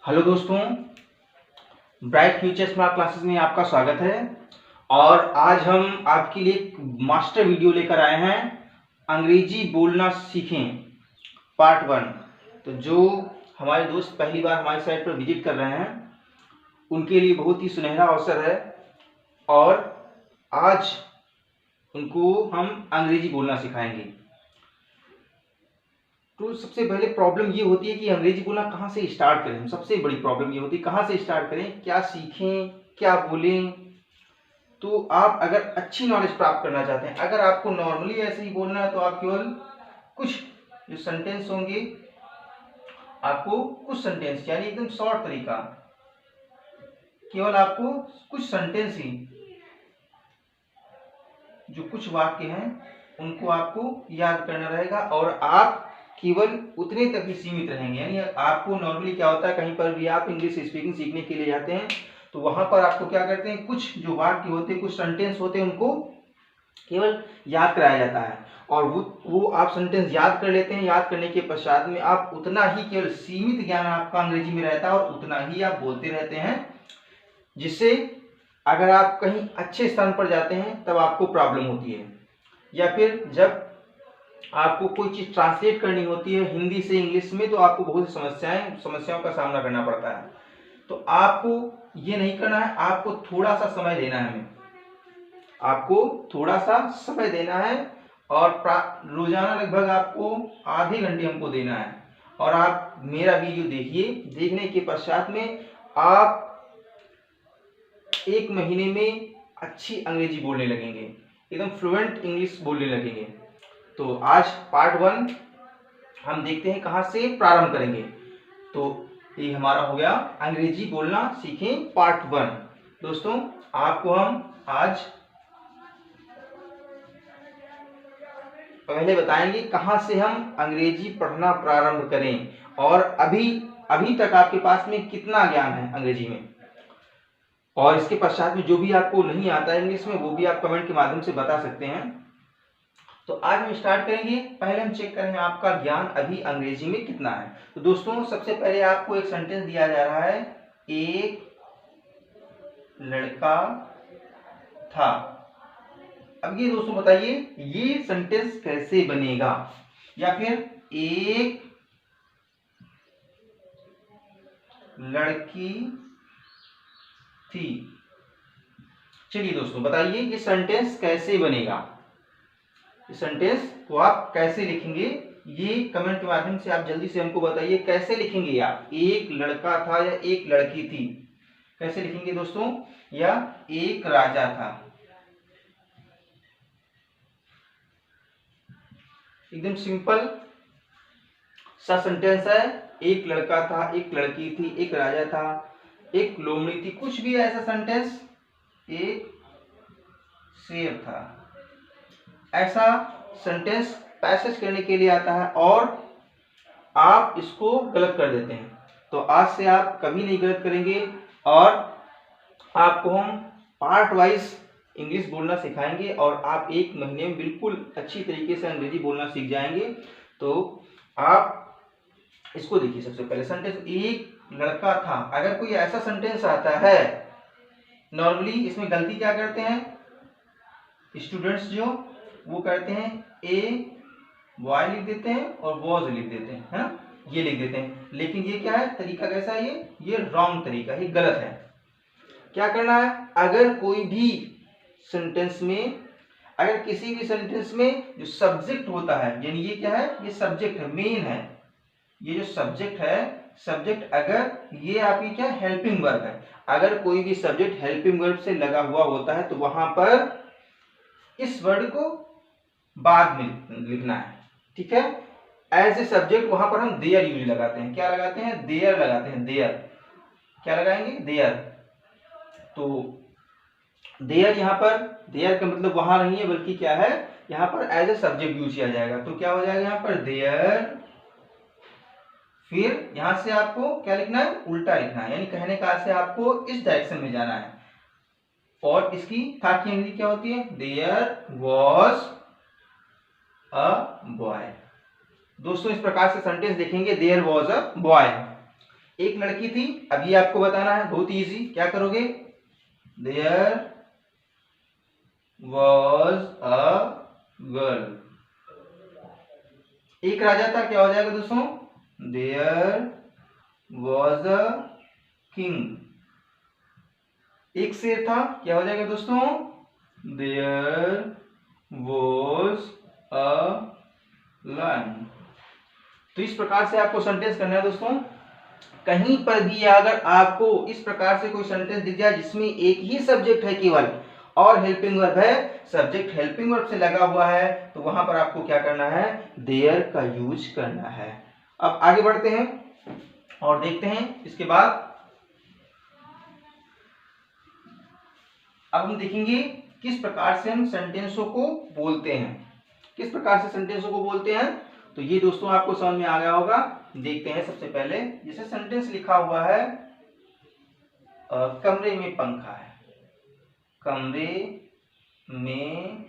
Hello दोस्तों, bright future smart classes में आपका स्वागत है। और आज हम आपके लिए एक मास्टर वीडियो लेकर आए हैं, अंग्रेजी बोलना सीखें पार्ट 1। तो जो हमारे दोस्त पहली बार हमारी साइट पर विजिट कर रहे हैं उनके लिए बहुत ही सुनहरा अवसर है और आज उनको हम अंग्रेजी बोलना सिखाएंगे। तो सबसे पहले प्रॉब्लम ये होती है कि अंग्रेजी बोलना कहाँ से स्टार्ट करें। सबसे बड़ी प्रॉब्लम ये होती है कहाँ से स्टार्ट करें, क्या सीखें, क्या बोलें। तो आप अगर अच्छी नॉलेज प्राप्त करना चाहते हैं, अगर आपको नॉर्मली ऐसे ही बोलना है तो आप केवल कुछ जो सेंटेंस होंगे, आपको कुछ सेंटेंस यानी एकदम शॉर्ट तरीका, केवल आपको कुछ सेंटेंस ही, जो कुछ वाक्य हैं उनको आपको याद करना रहेगा और आप केवल उतने तक ही सीमित रहेंगे। यानी आपको नॉर्मली क्या होता है, कहीं पर भी आप इंग्लिश स्पीकिंग सीखने के लिए जाते हैं तो वहां पर आपको क्या करते हैं, कुछ जो वाक्य होते हैं, कुछ सेंटेंस होते हैं, उनको केवल याद कराया जाता है और वो आप सेंटेंस याद कर लेते हैं। याद करने के पश्चात में आप उतना ही, केवल सीमित ज्ञान आपका अंग्रेजी में रहता है और उतना ही आप बोलते रहते हैं, जिससे अगर आप कहीं अच्छे स्थान पर जाते हैं तब आपको प्रॉब्लम होती है, या फिर जब आपको कोई चीज ट्रांसलेट करनी होती है हिंदी से इंग्लिश में तो आपको बहुत समस्याओं का सामना करना पड़ता है। तो आपको ये नहीं करना है, आपको थोड़ा सा समय देना है। आपको थोड़ा सा समय देना है और रोजाना लगभग आपको आधे घंटे हमको देना है और आप मेरा वीडियो देखिए। देखने के पश्चात में आप 1 महीने में अच्छी अंग्रेजी बोलने लगेंगे, एकदम फ्लुएंट इंग्लिश बोलने लगेंगे। तो आज पार्ट 1 हम देखते हैं कहां से प्रारंभ करेंगे। तो ये हमारा हो गया अंग्रेजी बोलना सीखें पार्ट 1। दोस्तों, आपको हम आज पहले बताएंगे कहां से हम अंग्रेजी पढ़ना प्रारंभ करें और अभी तक आपके पास में कितना ज्ञान है अंग्रेजी में, और इसके पश्चात में जो भी आपको नहीं आता है इंग्लिश में वो भी आप कमेंट के माध्यम से बता सकते हैं। तो आज हम स्टार्ट करेंगे। पहले हम चेक करेंगे आपका ज्ञान अभी अंग्रेजी में कितना है। तो दोस्तों, सबसे पहले आपको एक सेंटेंस दिया जा रहा है, एक लड़का था। अब ये दोस्तों बताइए ये सेंटेंस कैसे बनेगा, या फिर एक लड़की थी। चलिए दोस्तों बताइए ये सेंटेंस कैसे बनेगा, इस सेंटेंस को आप कैसे लिखेंगे, ये कमेंट के माध्यम से आप जल्दी से हमको बताइए। कैसे लिखेंगे आप, एक लड़का था या एक लड़की थी, कैसे लिखेंगे दोस्तों, या एक राजा था। एकदम सिंपल सा सेंटेंस है। एक लड़का था, एक लड़की थी, एक राजा था, एक लोमड़ी थी, कुछ भी ऐसा सेंटेंस, एक शेर था, ऐसा सेंटेंस पैसेज करने के लिए आता है और आप इसको गलत कर देते हैं। तो आज से आप कभी नहीं गलत करेंगे और आपको हम पार्ट वाइज इंग्लिश बोलना सिखाएंगे और आप 1 महीने में बिल्कुल अच्छी तरीके से अंग्रेजी बोलना सीख जाएंगे। तो आप इसको देखिए। सबसे पहले सेंटेंस एक लड़का था। अगर कोई ऐसा सेंटेंस आता है, नॉर्मली इसमें गलती क्या करते हैं स्टूडेंट्स, जो वो करते हैं ए बॉय लिख देते हैं और वॉज लिख देते हैं, है ना, ये लिख देते हैं। लेकिन ये क्या है, तरीका कैसा है, ये रॉन्ग तरीका है, ये गलत है। क्या करना है, अगर कोई भी सेंटेंस में, अगर किसी भी सेंटेंस में जो सब्जेक्ट होता है, यानी ये क्या है, ये सब्जेक्ट है, मेन है, ये जो सब्जेक्ट है, सब्जेक्ट अगर ये आपकी क्या हेल्पिंग वर्ब है, अगर कोई भी सब्जेक्ट हेल्पिंग वर्ब से लगा हुआ होता है तो वहां पर इस वर्ड को बाद में लिखना है, ठीक है। एज ए सब्जेक्ट वहां पर हम देयर यूज लगाते हैं। क्या लगाते हैं, देयर लगाते हैं, देयर। क्या लगाएंगे, देयर। तो देयर, यहां पर देयर का मतलब वहां नहीं है, बल्कि क्या है, यहां पर एज ए सब्जेक्ट यूज किया जाएगा। तो क्या हो जाएगा यहां पर, देयर। फिर यहां से आपको क्या लिखना है, उल्टा लिखना है, यानी कहने का से आपको इस डायरेक्शन में जाना है। और इसकी था की अंग्रेजी क्या होती है, देयर वॉज अ बॉय। दोस्तों, इस प्रकार से सेंटेंस देखेंगे, देयर वॉज अ बॉय। एक लड़की थी। अब ये आपको बताना है, बहुत इजी। क्या करोगे? There was a girl. एक राजा था, क्या हो जाएगा दोस्तों? There was a king. एक शेर था, क्या हो जाएगा दोस्तों? There was a lion. तो इस प्रकार से आपको सेंटेंस करना है दोस्तों। कहीं पर भी अगर आपको इस प्रकार से कोई सेंटेंस दिख जाए जिसमें एक ही सब्जेक्ट है केवल और हेल्पिंग वर्ब है, सब्जेक्ट हेल्पिंग वर्ब से लगा हुआ है, तो वहां पर आपको क्या करना है? देयर का यूज करना है। अब आगे बढ़ते हैं और देखते हैं इसके बाद। अब हम देखेंगे किस प्रकार से हम सेंटेंसों को बोलते हैं, किस प्रकार से सेंटेंसों को बोलते हैं। तो ये दोस्तों आपको समझ में आ गया होगा। देखते हैं सबसे पहले, जैसे सेंटेंस लिखा हुआ है कमरे में पंखा है। कमरे में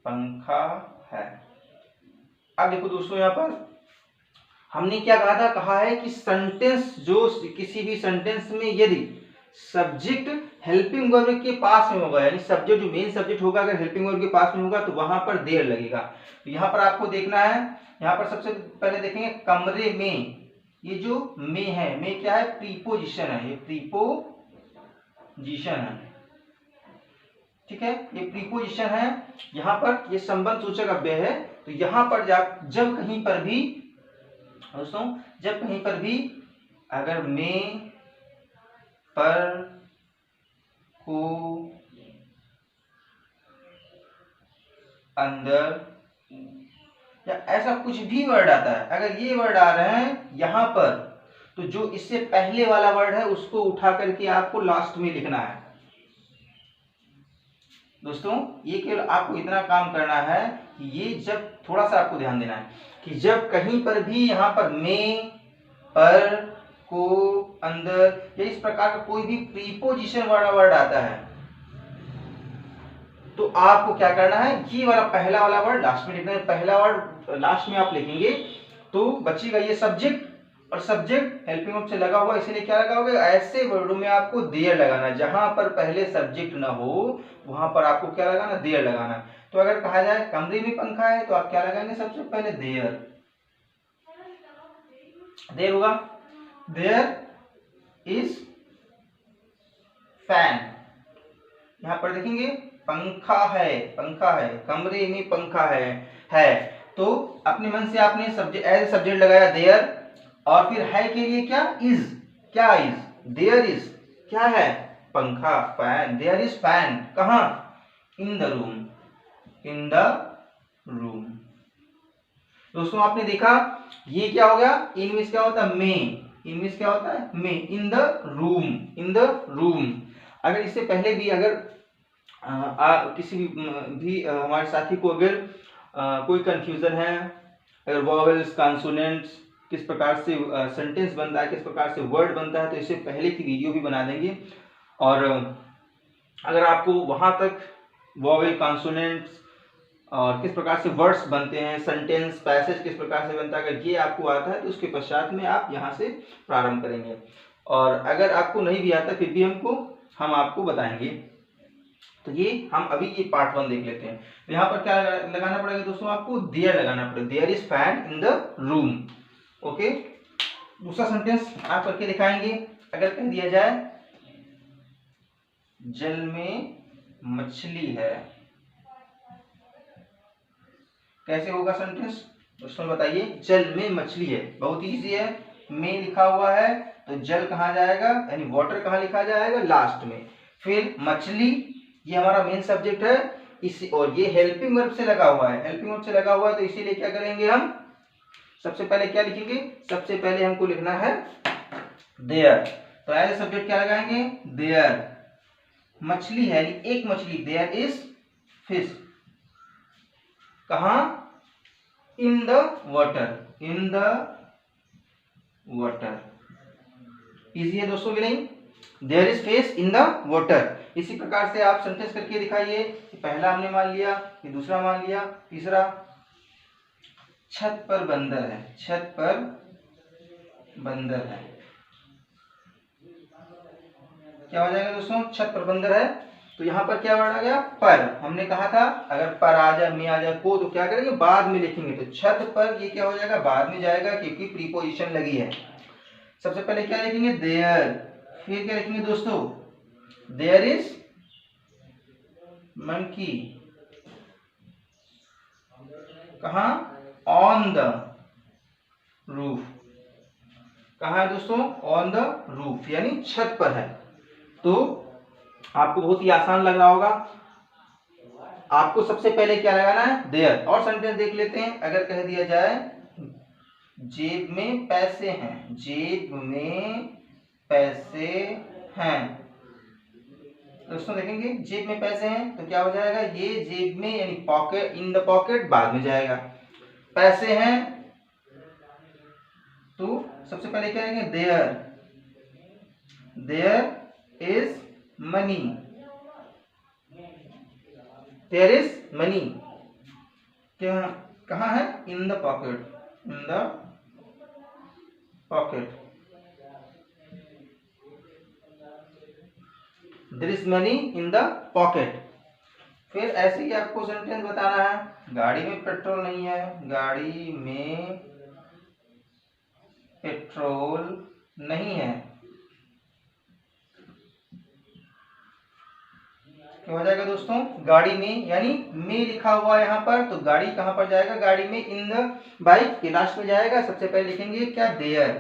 पंखा है। अब देखो दोस्तों, यहां पर हमने क्या कहा था? कहा है कि सेंटेंस, जो किसी भी सेंटेंस में यदि सब्जेक्ट हेल्पिंग वर्ब के पास में होगा, यानी सब्जेक्ट जो मेन सब्जेक्ट होगा अगर हेल्पिंग वर्ब के पास में होगा तो वहां पर देर लगेगा। तो यहां पर आपको देखना है, यहां पर सबसे पहले देखेंगे कमरे में। ये जो में है, में क्या है? प्रीपोजिशन है, ये प्रीपोजिशन है, ठीक है, ये प्रीपोजिशन है। यहां पर ये संबंध सूचक अव्यय है। तो यहां पर जब कहीं पर भी दोस्तों, जब कहीं पर भी अगर में पर को अंदर या ऐसा कुछ भी वर्ड आता है, अगर ये वर्ड आ रहे हैं यहां पर, तो जो इससे पहले वाला वर्ड है उसको उठा करके आपको लास्ट में लिखना है। दोस्तों ये केवल आपको इतना काम करना है कि ये जब, थोड़ा सा आपको ध्यान देना है कि जब कहीं पर भी यहां पर में, पर, को, अंदर या इस प्रकार का कोई भी प्रीपोजिशन वाला वर्ड आता है तो आपको क्या करना है? ये वाला पहला वाला वर्ड लास्ट में लिखना है। पहला वर्ड लास्ट में आप लिखेंगे तो बचेगा ये सब्जेक्ट, और सब्जेक्ट हेल्पिंग वर्ब से लगा हुआ, इसीलिए क्या लगाओगे? ऐसे वर्डों में आपको देयर लगाना है। जहां पर पहले सब्जेक्ट ना हो वहां पर आपको क्या लगाना? देयर लगाना। तो अगर कहा जाए कमरे में पंखा है तो आप क्या लगाएंगे? सबसे पहले देयर। देयर होगा, देयर इज फैन। यहां पर देखेंगे पंखा है, पंखा है, कमरे में पंखा है। तो अपने मन से आपने सब्जेक्ट एज सब्जेक्ट लगाया देयर, और फिर है के लिए क्या? इज। क्या इज? देयर इज क्या है? पंखा, फैन। देयर इज फैन कहां? In the room, in the room. दोस्तों आपने देखा ये क्या हो गया? इन मींस क्या होता है? में। इन मींस क्या होता है? में। In the room, in the room. अगर इससे पहले भी अगर किसी भी हमारे साथी को अगर कोई कंफ्यूजन है, अगर वॉवेल्स, कॉन्सोनेंट्स, किस प्रकार से सेंटेंस बनता है, किस प्रकार से वर्ड बनता है, तो इससे पहले की वीडियो भी बना देंगे। और अगर आपको वहां तक वॉवेल, कॉन्सोनेंट्स और किस प्रकार से वर्ड्स बनते हैं, सेंटेंस, पैसेज किस प्रकार से बनता है, अगर ये आपको आता है तो उसके पश्चात में आप यहाँ से प्रारंभ करेंगे। और अगर आपको नहीं भी आता फिर भी हम आपको बताएंगे। तो ये हम अभी ये पार्ट 1 देख लेते हैं। तो यहाँ पर क्या लगाना पड़ेगा दोस्तों? आपको देयर लगाना पड़ेगा। There is fan in the room. Okay, दूसरा सेंटेंस आप करके दिखाएंगे। अगर कह दिया जाए जल में मछली है, कैसे होगा सेंटेंस दोस्तों? बताइए। जल में मछली है, बहुत इजी है। में लिखा हुआ है तो जल कहाँ जाएगा, यानी वाटर कहाँ लिखा जाएगा? लास्ट में। फिर मछली ये हमारा मेन सब्जेक्ट है, इसी, और ये हेल्पिंग वर्ब से लगा हुआ है। हेल्पिंग वर्ब से लगा हुआ है तो इसीलिए क्या करेंगे हम? सबसे पहले क्या लिखेंगे? सबसे पहले हमको लिखना है देयर। तो एज सब्जेक्ट क्या लगाएंगे? देयर। मछली है, यानी एक मछली, देयर इज फिश। कहां? In the water, in the water. Easy है दोस्तों कि नहीं? There is fish in the water. इसी प्रकार से आप सेंटेंस करके दिखाइए। पहला हमने मान लिया, ये दूसरा मान लिया, तीसरा छत पर बंदर है, छत पर बंदर है। क्या हो जाएगा दोस्तों, छत पर बंदर है, तो यहाँ पर क्या वर्ड आ गया, पर। हमने कहा था अगर पर आ जाए, में आ जाए, को, तो क्या करेंगे, बाद में लिखेंगे। तो छत पर ये क्या हो जाएगा, बाद में जाएगा क्योंकि प्रीपोजिशन लगी है। सबसे पहले क्या लिखेंगे, देयर, फिर क्या लिखेंगे दोस्तों, देयर इज मंकी, कहाँ, ऑन द रूफ, कहाँ है दोस्तों, ऑन द रूफ, यानी छत पर है। तो आपको बहुत ही आसान लग रहा होगा। आपको सबसे पहले क्या लगाना है, देयर। और सेंटेंस देख लेते हैं। अगर कह दिया जाए जेब में पैसे हैं, जेब में पैसे हैं, दोस्तों देखेंगे जेब में पैसे हैं तो क्या हो जाएगा, ये जेब में यानी पॉकेट, इन द पॉकेट बाद में जाएगा। पैसे हैं तो सबसे पहले क्या लिखेंगे, there, there is money, there is money, क्या, कहाँ है, in the pocket, in the pocket, there is money in the pocket. फिर ऐसे ही आपको सेंटेंस बताना है, गाड़ी में पेट्रोल नहीं है, गाड़ी में पेट्रोल नहीं है, क्या हो जाएगा दोस्तों, गाड़ी में, यानी में लिखा हुआ है यहाँ पर, तो गाड़ी कहाँ पर जाएगा, गाड़ी में, इन द बाइक के लास्ट में जाएगा। सबसे पहले लिखेंगे क्या, there,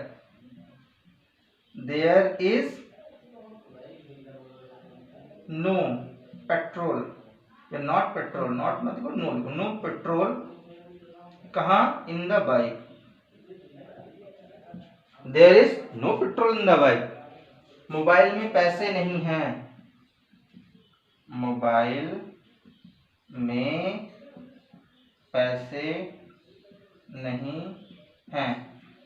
there is no petrol, या नॉट पेट्रोल, नॉट मतलब नो, नो पेट्रोल, कहाँ, in the bike, there is no petrol in the bike. Mobile में पैसे नहीं हैं, मोबाइल में पैसे नहीं हैं,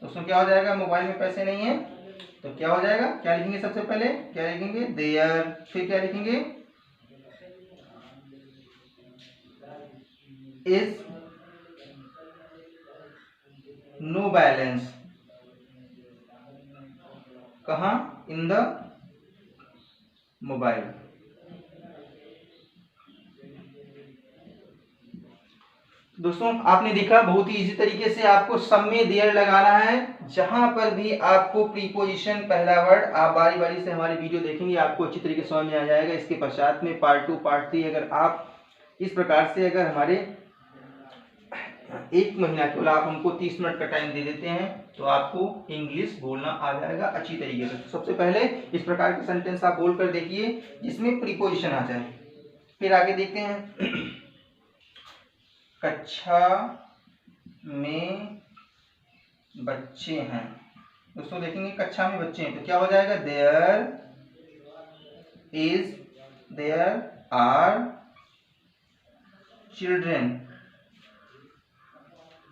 दोस्तों क्या हो जाएगा, मोबाइल में पैसे नहीं है तो क्या हो जाएगा, क्या लिखेंगे, सबसे पहले क्या लिखेंगे, देयर, फिर क्या लिखेंगे, इज नो बैलेंस, कहाँ, इन द मोबाइल। दोस्तों आपने देखा बहुत ही इजी तरीके से आपको सब में देयर लगाना है। जहां पर भी आपको प्रीपोजिशन पहला वर्ड, आप बारी बारी से हमारी वीडियो देखेंगे, आपको अच्छी तरीके से समझ में आ जाएगा। इसके पश्चात में पार्ट 2 पार्ट 3 अगर आप इस प्रकार से अगर हमारे 1 महीना केवल आप हमको 30 मिनट का टाइम दे देते हैं तो आपको इंग्लिश बोलना आ जाएगा अच्छी तरीके से। तो सबसे पहले इस प्रकार के सेंटेंस आप बोलकर देखिए जिसमें प्रीपोजिशन आ जाए। फिर आगे देखते हैं, कक्षा में बच्चे हैं, दोस्तों देखेंगे कक्षा में बच्चे हैं तो क्या हो जाएगा, देयर आर चिल्ड्रेन,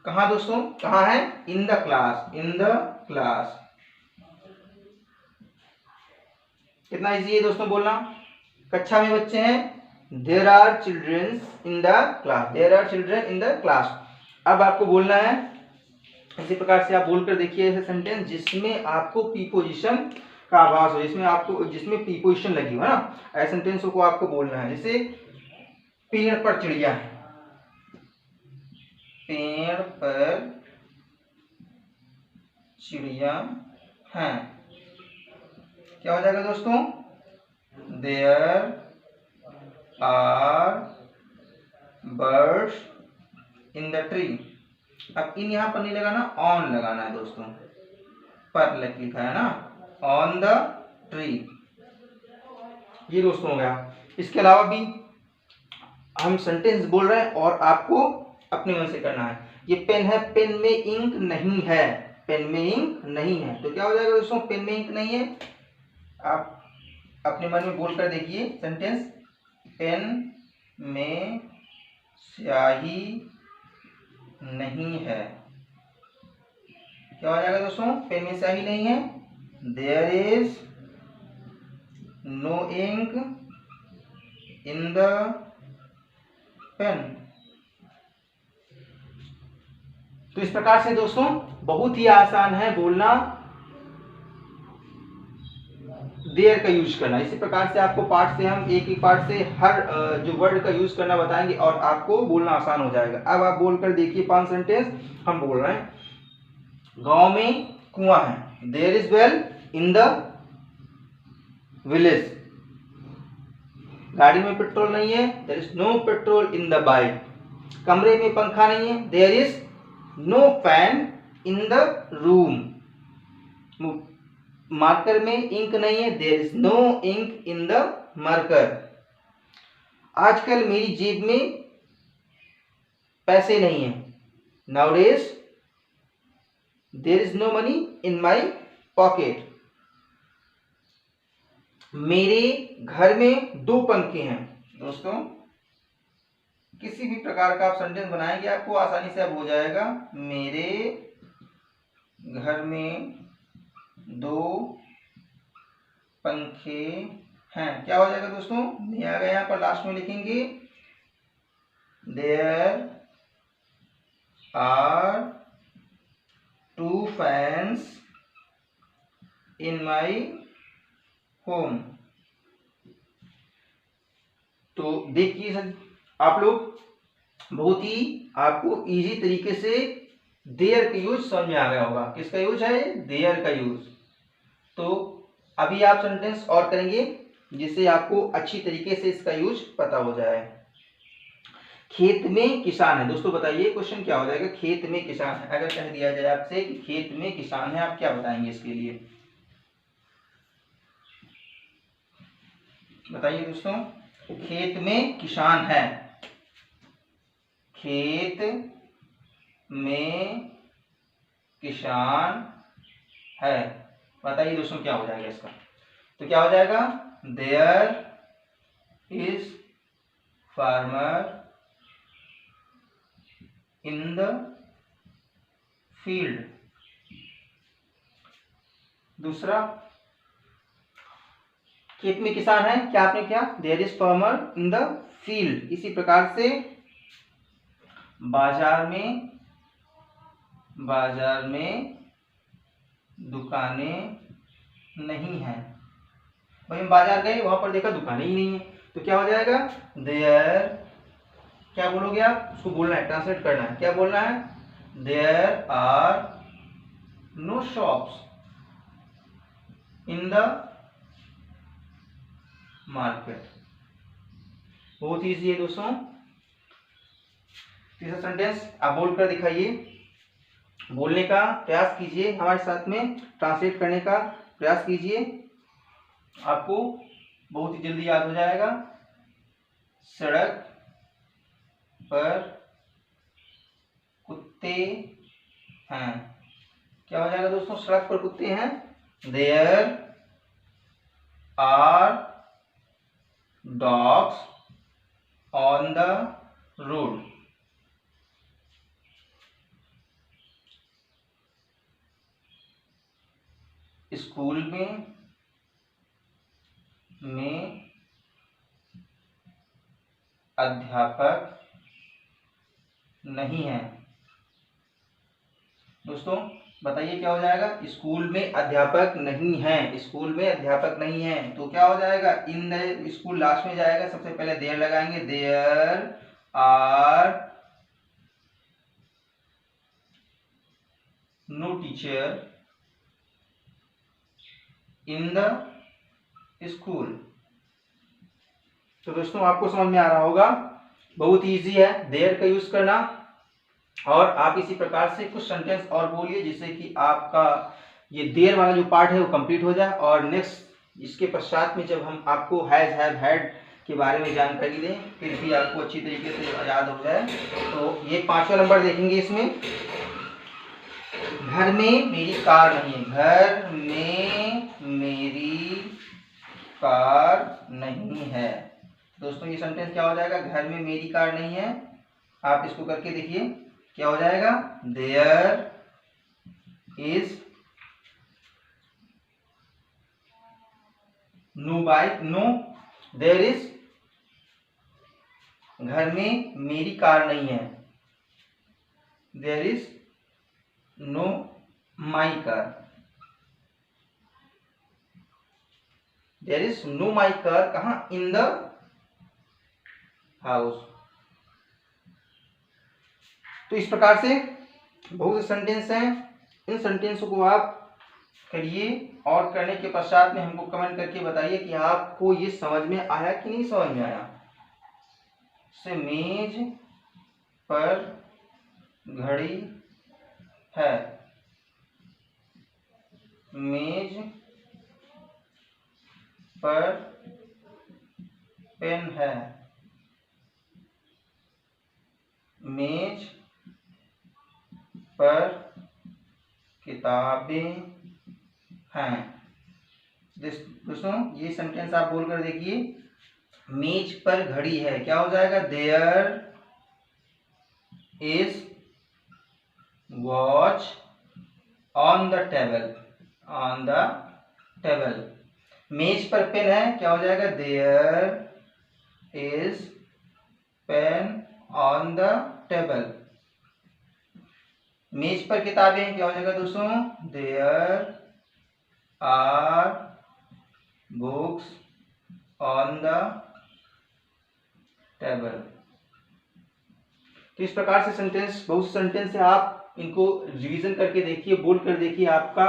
कहाँ दोस्तों, कहाँ है, in the class, in the class. कितना इजी है दोस्तों बोलना, कक्षा में बच्चे हैं, there are children in the class, there are children in the class. अब आपको बोलना है इसी प्रकार से आप बोलकर देखिए ऐसे सेंटेंस जिसमें आपको प्रीपोजिशन का आभास हो, जिसमें प्रीपोजिशन लगी हो ना, ऐसे सेंटेंसों को आपको बोलना है। जैसे पेड़ पर चिड़िया है, पेड़ पर चिड़िया हैं, क्या हो जाएगा दोस्तों, there are birds in the tree. अब इन यहां पर नहीं लगाना, ऑन लगाना है दोस्तों, पर लिखा है ना, ऑन द ट्री। ये दोस्तों हो गया। इसके अलावा भी हम सेंटेंस बोल रहे हैं और आपको अपने मन से करना है। ये पेन है, पेन में इंक नहीं है, पेन में इंक नहीं है तो क्या हो जाएगा दोस्तों, पेन में इंक नहीं है। आप अपने मन में बोलकर देखिए सेंटेंस, पेन में स्याही नहीं है, क्या हो जाएगा दोस्तों, पेन में स्याही नहीं है, there is no ink in the pen. तो इस प्रकार से दोस्तों बहुत ही आसान है बोलना, देयर का यूज करना। इसी प्रकार से आपको पार्ट से हम एक ही पार्ट से हर जो वर्ड का यूज करना बताएंगे और आपको बोलना आसान हो जाएगा। अब आप बोलकर देखिए 5 सेंटेंस हम बोल रहे हैं। गांव में कुआं है, there is well in the village. गाड़ी में पेट्रोल नहीं है, there is no petrol in the bike. कमरे में पंखा नहीं है, there is no fan in the room. Marker में इंक नहीं है, there is no ink in the marker. आजकल मेरी जेब में पैसे नहीं है, nowadays there is no money in my pocket. मेरे घर में 2 पंखे हैं। दोस्तों किसी भी प्रकार का आप सेंटेंस बनाएंगे आपको आसानी से अब हो जाएगा। मेरे घर में 2 पंखे हैं, क्या हो जाएगा दोस्तों? नहीं आ गया, यहाँ पर लास्ट में लिखेंगे there are 2 fans in my home. तो देखिए सर, आप लोग बहुत ही आपको इजी तरीके से देयर का यूज समझ में आ गया होगा। किसका यूज है? देयर का यूज। तो अभी आप सेंटेंस और करेंगे जिससे आपको अच्छी तरीके से इसका यूज पता हो जाए। खेत में किसान है। दोस्तों बताइए क्वेश्चन क्या हो जाएगा? खेत में किसान है। अगर कह दिया जाए आपसे कि खेत में किसान है, आप क्या बताएंगे इसके लिए? बताइए दोस्तों, खेत में किसान है। खेत में किसान है, बताइए दोस्तों क्या हो जाएगा इसका? तो क्या हो जाएगा? There is farmer in the field. दूसरा, खेत में किसान है, क्या आपने क्या? There is farmer in the field. इसी प्रकार से बाजार में दुकानें नहीं हैं। भाई हम बाजार गए, वहां पर देखा दुकानें ही नहीं है, तो क्या हो जाएगा? देयर, क्या बोलोगे आप? उसको बोलना है, ट्रांसलेट करना है। क्या बोलना है? There are no shops in the market. बहुत ईजी है दोस्तों। तीसरा सेंटेंस आप बोलकर दिखाइए, बोलने का प्रयास कीजिए, हमारे साथ में ट्रांसलेट करने का प्रयास कीजिए, आपको बहुत ही जल्दी याद हो जाएगा। सड़क पर कुत्ते हैं, क्या हो जाएगा दोस्तों? सड़क पर कुत्ते हैं। There are dogs on the road. School में अध्यापक नहीं है। दोस्तों बताइए क्या हो जाएगा? स्कूल में अध्यापक नहीं है। स्कूल में अध्यापक नहीं है, तो क्या हो जाएगा? इन द स्कूल लास्ट में जाएगा, सबसे पहले देयर लगाएंगे। There are no teacher in the school. तो दोस्तों आपको समझ में आ रहा होगा, बहुत इजी है देयर का यूज करना। और आप इसी प्रकार से कुछ सेंटेंस और बोलिए जिससे कि आपका ये देयर वाला जो पार्ट है वो कंप्लीट हो जाए। और नेक्स्ट इसके पश्चात में जब हम आपको हैज, हैव, हैड के बारे में जानकारी दें, फिर भी आपको अच्छी तरीके से याद हो जाए। तो ये 5वां नंबर देखेंगे इसमें, घर में मेरी कार नहीं है। घर में मेरी कार नहीं है। दोस्तों ये सेंटेंस क्या हो जाएगा? घर में मेरी कार नहीं है। आप इसको करके देखिए क्या हो जाएगा? There is no bike, no, there is, घर में मेरी कार नहीं है, there is no my car. There is no my car कहाँ, इन द हाउस। तो इस प्रकार से बहुत से सेंटेंस हैं, इन सेंटेंसों को आप करिए और करने के पश्चात में हमको कमेंट करके बताइए कि आपको ये समझ में आया कि नहीं समझ में आया। से मेज पर घड़ी है, मेज पर पेन है, मेज पर किताबें हैं। दोस्तों ये सेंटेंस आप बोलकर देखिए, मेज पर घड़ी है, क्या हो जाएगा, there is watch on the table, on the table. मेज पर पेन है, क्या हो जाएगा, there is pen on the table. मेज पर किताबें, क्या हो जाएगा दोस्तों, there are books on the table. तो इस प्रकार से सेंटेंस, बहुत सेंटेंस है, आप इनको रिवीजन करके देखिए, बोल कर देखिए। आपका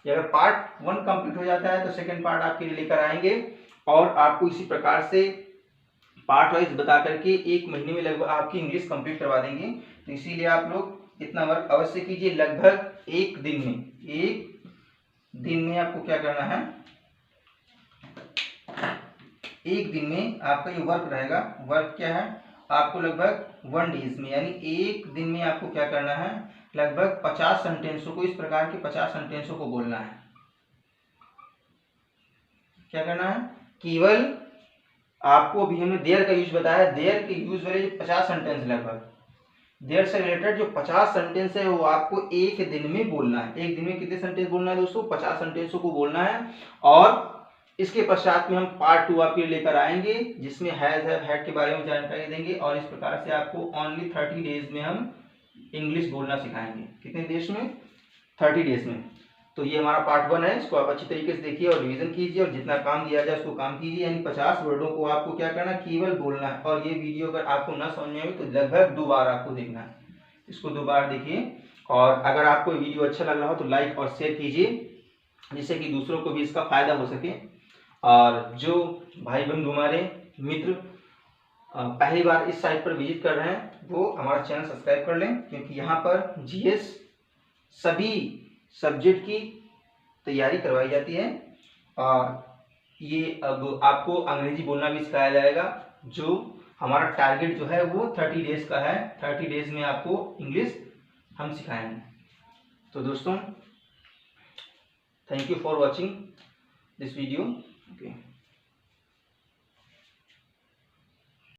अगर पार्ट 1 कंप्लीट हो जाता है तो सेकंड पार्ट आपके लिए लेकर आएंगे और आपको इसी प्रकार से पार्ट वाइज बता करके 1 महीने में लगभग आपकी इंग्लिश कंप्लीट करवा देंगे। तो इसीलिए आप लोग इतना वर्क अवश्य कीजिए। लगभग 1 दिन में आपको क्या करना है, 1 दिन में आपका ये वर्क रहेगा। वर्क क्या है, आपको लगभग 1 डेज में, यानी 1 दिन में आपको क्या करना है, लगभग 50 सेंटेंसों को, इस प्रकार के 50 सेंटेंसों को बोलना है। क्या करना है, केवल आपको अभी हमने देयर का यूज बताया, देयर के यूज वाले 50 सेंटेंस, लगभग देयर से रिलेटेड जो 50 सेंटेंस है वो आपको 1 दिन में बोलना है। 1 दिन में कितने सेंटेंस बोलना है दोस्तों, 50 सेंटेंसों को बोलना है। और इसके पश्चात में हम पार्ट 2 आपके लेकर आएंगे जिसमें हैज हैव हैड के बारे में जानकारी देंगे और इस प्रकार से आपको ओनली 30 डेज में हम इंग्लिश बोलना सिखाएंगे। कितने देश में, 30 डेज में। तो ये हमारा पार्ट 1 है, इसको आप अच्छी तरीके से देखिए और रिवीजन कीजिए और जितना काम दिया जाए उसको काम कीजिए। यानी 50 वर्डों को आपको क्या करना है, केवल बोलना है। और ये वीडियो अगर आपको ना समझ में आए तो लगभग 2 बार आपको देखना है, इसको 2 बार देखिए। और अगर आपको वीडियो अच्छा लग रहा हो तो लाइक और शेयर कीजिए जिससे कि दूसरों को भी इसका फायदा हो सके। और जो भाई बंधु हमारे मित्र पहली बार इस साइट पर विजिट कर रहे हैं वो हमारा चैनल सब्सक्राइब कर लें, क्योंकि यहाँ पर जीएस सभी सब्जेक्ट की तैयारी करवाई जाती है। और ये अब आपको अंग्रेजी बोलना भी सिखाया जाएगा। जो हमारा टारगेट जो है वो 30 डेज का है, 30 डेज में आपको इंग्लिश हम सिखाएंगे। तो दोस्तों, thank you for watching this video. Okay.